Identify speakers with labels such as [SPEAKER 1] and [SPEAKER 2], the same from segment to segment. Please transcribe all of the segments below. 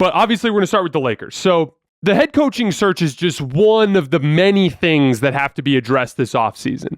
[SPEAKER 1] But obviously, we're going to start with the Lakers. So the head coaching search is just one of the many things that have to be addressed this offseason.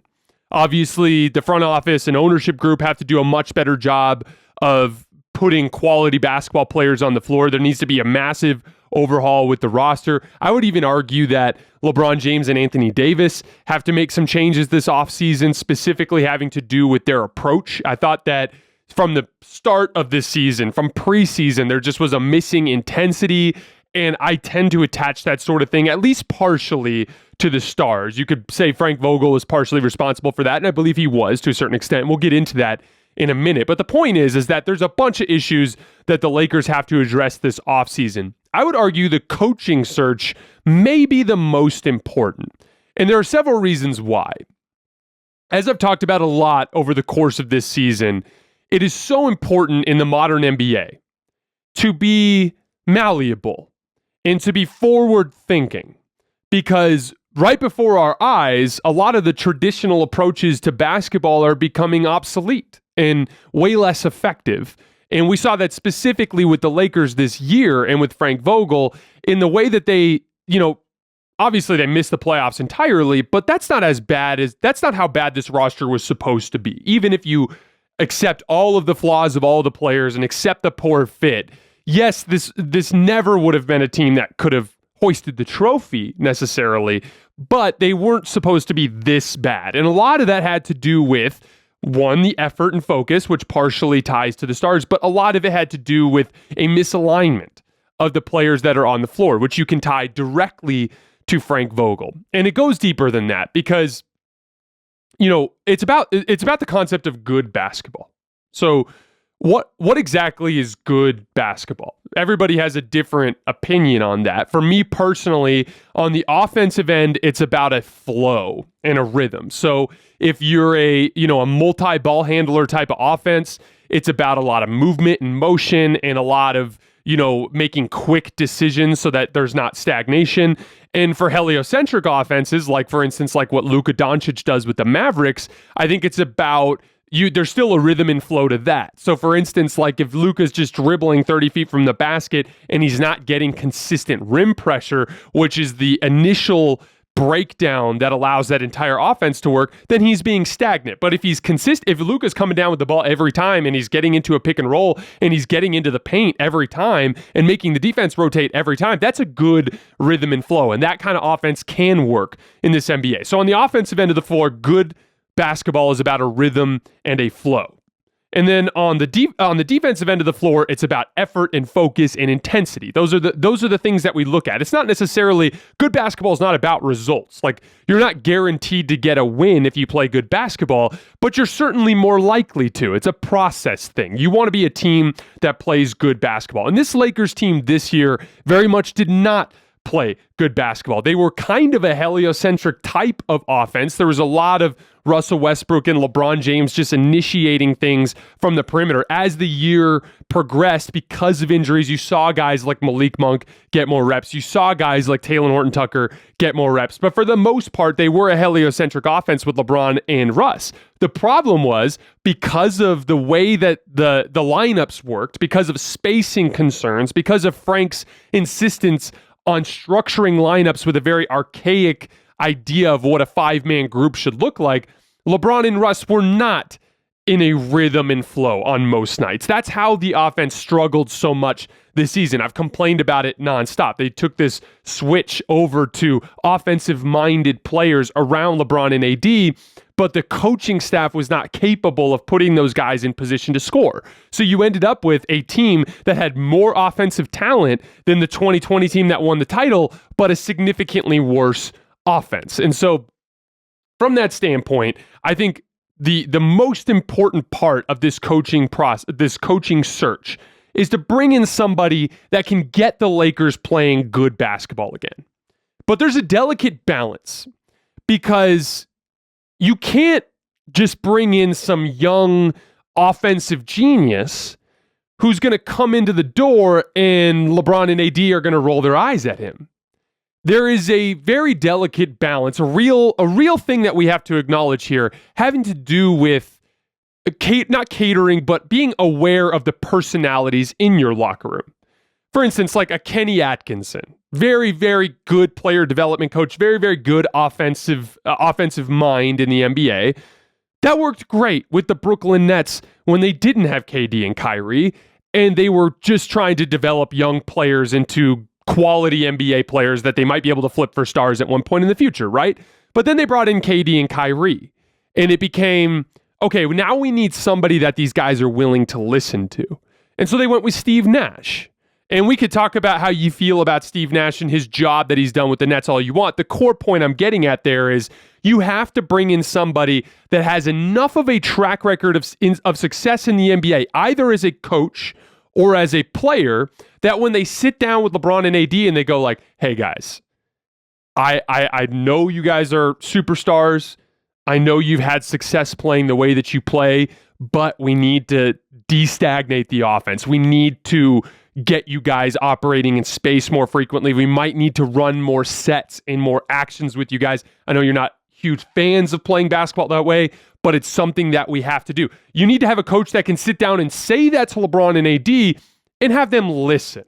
[SPEAKER 1] Obviously, the front office and ownership group have to do a much better job of putting quality basketball players on the floor. There needs to be a massive overhaul with the roster. I would even argue that LeBron James and Anthony Davis have to make some changes this offseason, specifically having to do with their approach. I thought that from the start of this season, from preseason, there just was a missing intensity, and I tend to attach that sort of thing, at least partially, to the stars. You could say Frank Vogel was partially responsible for that, and I believe he was to a certain extent. We'll get into that in a minute. But the point is that there's a bunch of issues that the Lakers have to address this offseason. I would argue the coaching search may be the most important, and there are several reasons why. As I've talked about a lot over the course of this season, it is so important in the modern NBA to be malleable and to be forward-thinking, because right before our eyes, a lot of the traditional approaches to basketball are becoming obsolete and way less effective. And we saw that specifically with the Lakers this year and with Frank Vogel in the way that they, obviously they missed the playoffs entirely, but that's not how bad this roster was supposed to be. Even if you accept all of the flaws of all the players and accept the poor fit, yes, this never would have been a team that could have hoisted the trophy necessarily, but they weren't supposed to be this bad. And a lot of that had to do with, one, the effort and focus, which partially ties to the stars, but a lot of it had to do with a misalignment of the players that are on the floor, which you can tie directly to Frank Vogel. And it goes deeper than that because, it's about the concept of good basketball. So what exactly is good basketball? Everybody has a different opinion on that. For me personally, on the offensive end, it's about a flow and a rhythm. So if you're a multi-ball handler type of offense, it's about a lot of movement and motion and a lot of, making quick decisions so that there's not stagnation. And for heliocentric offenses, like for instance, like what Luka Doncic does with the Mavericks, I think it's about there's still a rhythm and flow to that. So for instance, like if Luka's just dribbling 30 feet from the basket and he's not getting consistent rim pressure, which is the initial breakdown that allows that entire offense to work, then he's being stagnant. But if he's consistent, if Luka's coming down with the ball every time and he's getting into a pick and roll and he's getting into the paint every time and making the defense rotate every time, that's a good rhythm and flow. And that kind of offense can work in this NBA. So on the offensive end of the floor, good basketball is about a rhythm and a flow. And then on the defensive end of the floor, it's about effort and focus and intensity. Those are the things that we look at. It's not necessarily, good basketball is not about results. Like, you're not guaranteed to get a win if you play good basketball, but you're certainly more likely to. It's a process thing. You want to be a team that plays good basketball. And this Lakers team this year very much did not play good basketball. They were kind of a heliocentric type of offense. There was a lot of Russell Westbrook and LeBron James just initiating things from the perimeter. As the year progressed, because of injuries, you saw guys like Malik Monk get more reps. You saw guys like Talen Horton-Tucker get more reps. But for the most part, they were a heliocentric offense with LeBron and Russ. The problem was, because of the way that the lineups worked, because of spacing concerns, because of Frank's insistence on structuring lineups with a very archaic idea of what a five-man group should look like, LeBron and Russ were not in a rhythm and flow on most nights. That's how the offense struggled so much this season. I've complained about it nonstop. They took this switch over to offensive-minded players around LeBron and AD, but the coaching staff was not capable of putting those guys in position to score. So you ended up with a team that had more offensive talent than the 2020 team that won the title, but a significantly worse offense. And so from that standpoint, I think the most important part of this coaching process, this coaching search, is to bring in somebody that can get the Lakers playing good basketball again. But there's a delicate balance, because you can't just bring in some young offensive genius who's going to come into the door and LeBron and AD are going to roll their eyes at him. There is a very delicate balance, a real thing that we have to acknowledge here, having to do with not catering, but being aware of the personalities in your locker room. for instance, like a Kenny Atkinson, very, very good player development coach, very, very good offensive mind in the NBA. That worked great with the Brooklyn Nets when they didn't have KD and Kyrie, and they were just trying to develop young players into quality NBA players that they might be able to flip for stars at one point in the future, right? But then they brought in KD and Kyrie, and it became, okay, now we need somebody that these guys are willing to listen to. And so they went with Steve Nash. And we could talk about how you feel about Steve Nash and his job that he's done with the Nets all you want. The core point I'm getting at there is you have to bring in somebody that has enough of a track record of success in the NBA, either as a coach or as a player, that when they sit down with LeBron and AD and they go like, hey guys, I know you guys are superstars. I know you've had success playing the way that you play, but we need to destagnate the offense. We need to get you guys operating in space more frequently. We might need to run more sets and more actions with you guys. I know you're not huge fans of playing basketball that way, but it's something that we have to do. You need to have a coach that can sit down and say that to LeBron and AD and have them listen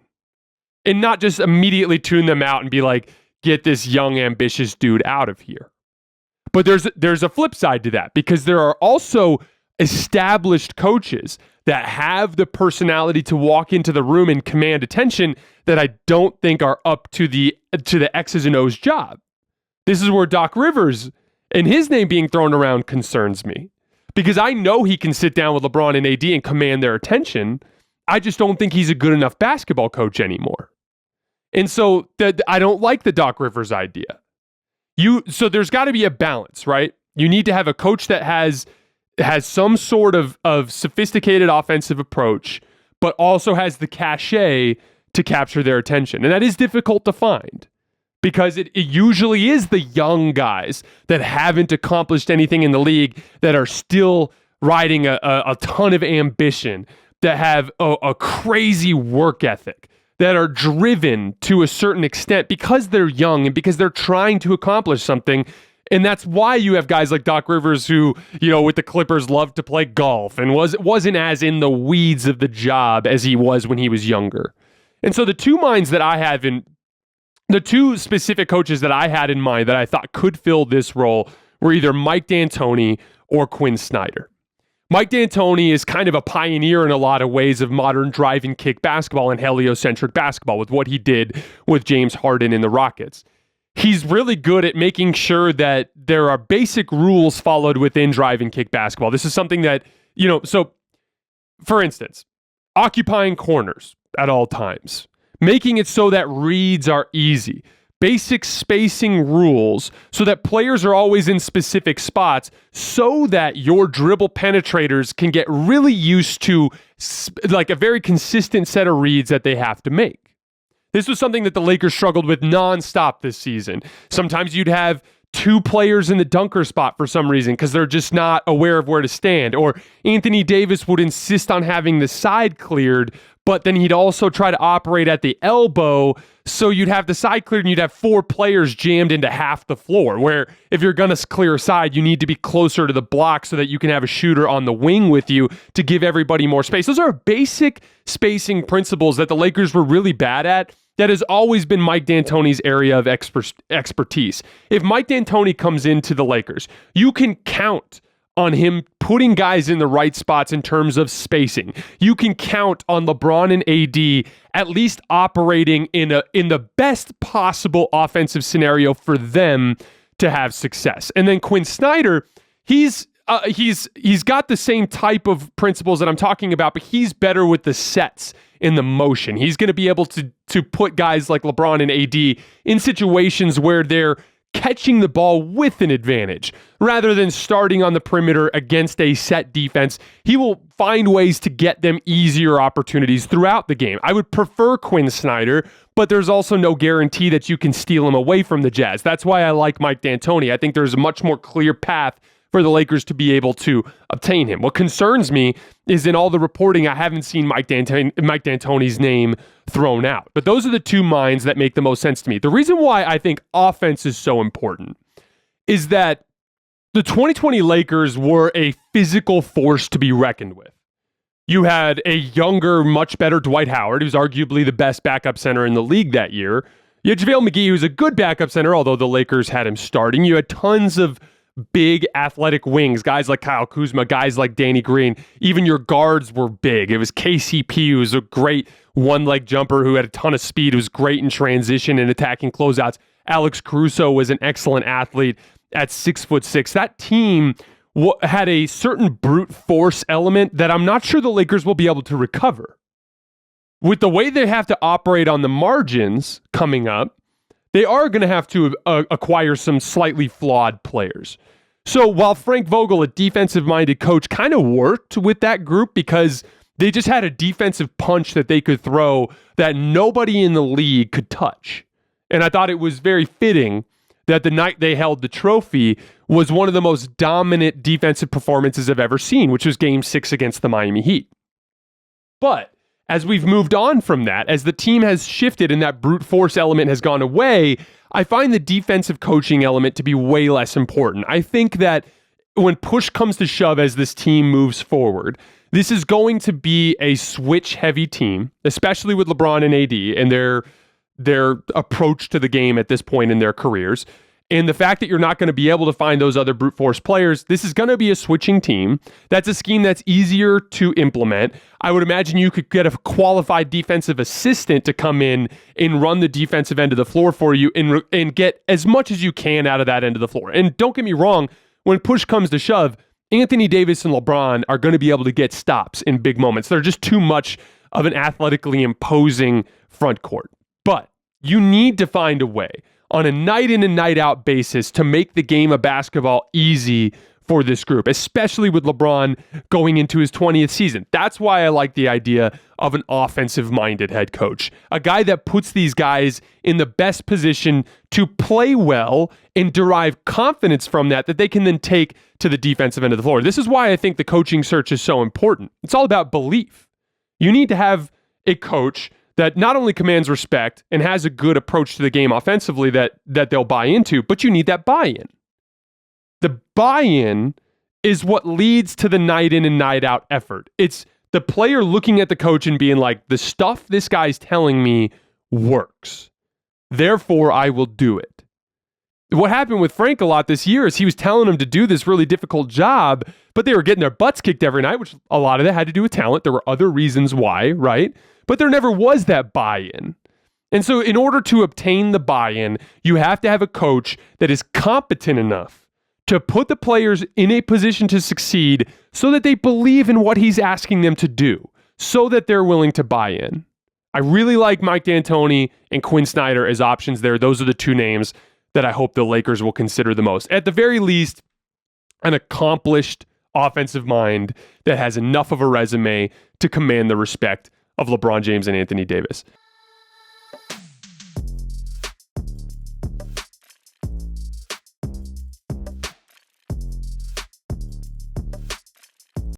[SPEAKER 1] and not just immediately tune them out and be like, get this young, ambitious dude out of here. But there's a flip side to that, because there are also established coaches that have the personality to walk into the room and command attention that I don't think are up to the X's and O's job. This is where Doc Rivers and his name being thrown around concerns me, because I know he can sit down with LeBron and AD and command their attention. I just don't think he's a good enough basketball coach anymore. And so I don't like the Doc Rivers idea. So there's got to be a balance, right? You need to have a coach that has some sort of sophisticated offensive approach, but also has the cachet to capture their attention. And that is difficult to find, because it usually is the young guys that haven't accomplished anything in the league, that are still riding a ton of ambition, that have a crazy work ethic, that are driven to a certain extent because they're young and because they're trying to accomplish something. And that's why you have guys like Doc Rivers who, with the Clippers loved to play golf and wasn't as in the weeds of the job as he was when he was younger. And so the two specific coaches that I had in mind that I thought could fill this role were either Mike D'Antoni or Quinn Snyder. Mike D'Antoni is kind of a pioneer in a lot of ways of modern drive and kick basketball and heliocentric basketball with what he did with James Harden in the Rockets. He's really good at making sure that there are basic rules followed within drive and kick basketball. This is something that, so for instance, occupying corners at all times, making it so that reads are easy, basic spacing rules so that players are always in specific spots so that your dribble penetrators can get really used to like a very consistent set of reads that they have to make. This was something that the Lakers struggled with nonstop this season. Sometimes you'd have two players in the dunker spot for some reason because they're just not aware of where to stand. Or Anthony Davis would insist on having the side cleared, but then he'd also try to operate at the elbow. So you'd have the side cleared and you'd have four players jammed into half the floor, where if you're going to clear a side, you need to be closer to the block so that you can have a shooter on the wing with you to give everybody more space. Those are basic spacing principles that the Lakers were really bad at. That has always been Mike D'Antoni's area of expertise. If Mike D'Antoni comes into the Lakers, you can count on him putting guys in the right spots in terms of spacing. You can count on LeBron and AD at least operating in the best possible offensive scenario for them to have success. And then Quinn Snyder, he's got the same type of principles that I'm talking about, but he's better with the sets in the motion. He's going to be able to put guys like LeBron and AD in situations where they're catching the ball with an advantage rather than starting on the perimeter against a set defense. He will find ways to get them easier opportunities throughout the game. I would prefer Quinn Snyder, but there's also no guarantee that you can steal him away from the Jazz. That's why I like Mike D'Antoni. I think there's a much more clear path for the Lakers to be able to obtain him. What concerns me is in all the reporting, I haven't seen Mike D'Antoni's name thrown out. But those are the two minds that make the most sense to me. The reason why I think offense is so important is that the 2020 Lakers were a physical force to be reckoned with. You had a younger, much better Dwight Howard, who's arguably the best backup center in the league that year. You had JaVale McGee, who's a good backup center, although the Lakers had him starting. You had tons of big athletic wings, guys like Kyle Kuzma, guys like Danny Green. Even your guards were big. It was KCP, who was a great one-leg jumper who had a ton of speed, who was great in transition and attacking closeouts. Alex Caruso was an excellent athlete at 6'6". That team had a certain brute force element that I'm not sure the Lakers will be able to recover. With the way they have to operate on the margins coming up, they are going to have to acquire some slightly flawed players. So while Frank Vogel, a defensive-minded coach, kind of worked with that group because they just had a defensive punch that they could throw that nobody in the league could touch. And I thought it was very fitting that the night they held the trophy was one of the most dominant defensive performances I've ever seen, which was Game 6 against the Miami Heat. But as we've moved on from that, as the team has shifted and that brute force element has gone away, I find the defensive coaching element to be way less important. I think that when push comes to shove as this team moves forward, this is going to be a switch-heavy team, especially with LeBron and AD and their approach to the game at this point in their careers. And the fact that you're not going to be able to find those other brute force players, this is going to be a switching team. That's a scheme that's easier to implement. I would imagine you could get a qualified defensive assistant to come in and run the defensive end of the floor for you and get as much as you can out of that end of the floor. And don't get me wrong, when push comes to shove, Anthony Davis and LeBron are going to be able to get stops in big moments. They're just too much of an athletically imposing front court. But you need to find a way on a night in and night out basis to make the game of basketball easy for this group, especially with LeBron going into his 20th season. That's why I like the idea of an offensive-minded head coach, a guy that puts these guys in the best position to play well and derive confidence from that they can then take to the defensive end of the floor. This is why I think the coaching search is so important. It's all about belief. You need to have a coach that not only commands respect and has a good approach to the game offensively that they'll buy into, but you need that buy-in. The buy-in is what leads to the night in and night out effort. It's the player looking at the coach and being like, the stuff this guy's telling me works. Therefore, I will do it. What happened with Frank a lot this year is he was telling them to do this really difficult job, but they were getting their butts kicked every night, which a lot of that had to do with talent. There were other reasons why, right? But there never was that buy-in. And so in order to obtain the buy-in, you have to have a coach that is competent enough to put the players in a position to succeed so that they believe in what he's asking them to do, so that they're willing to buy in. I really like Mike D'Antoni and Quinn Snyder as options there. Those are the two names that I hope the Lakers will consider the most. At the very least, an accomplished offensive mind that has enough of a resume to command the respect of LeBron James and Anthony Davis.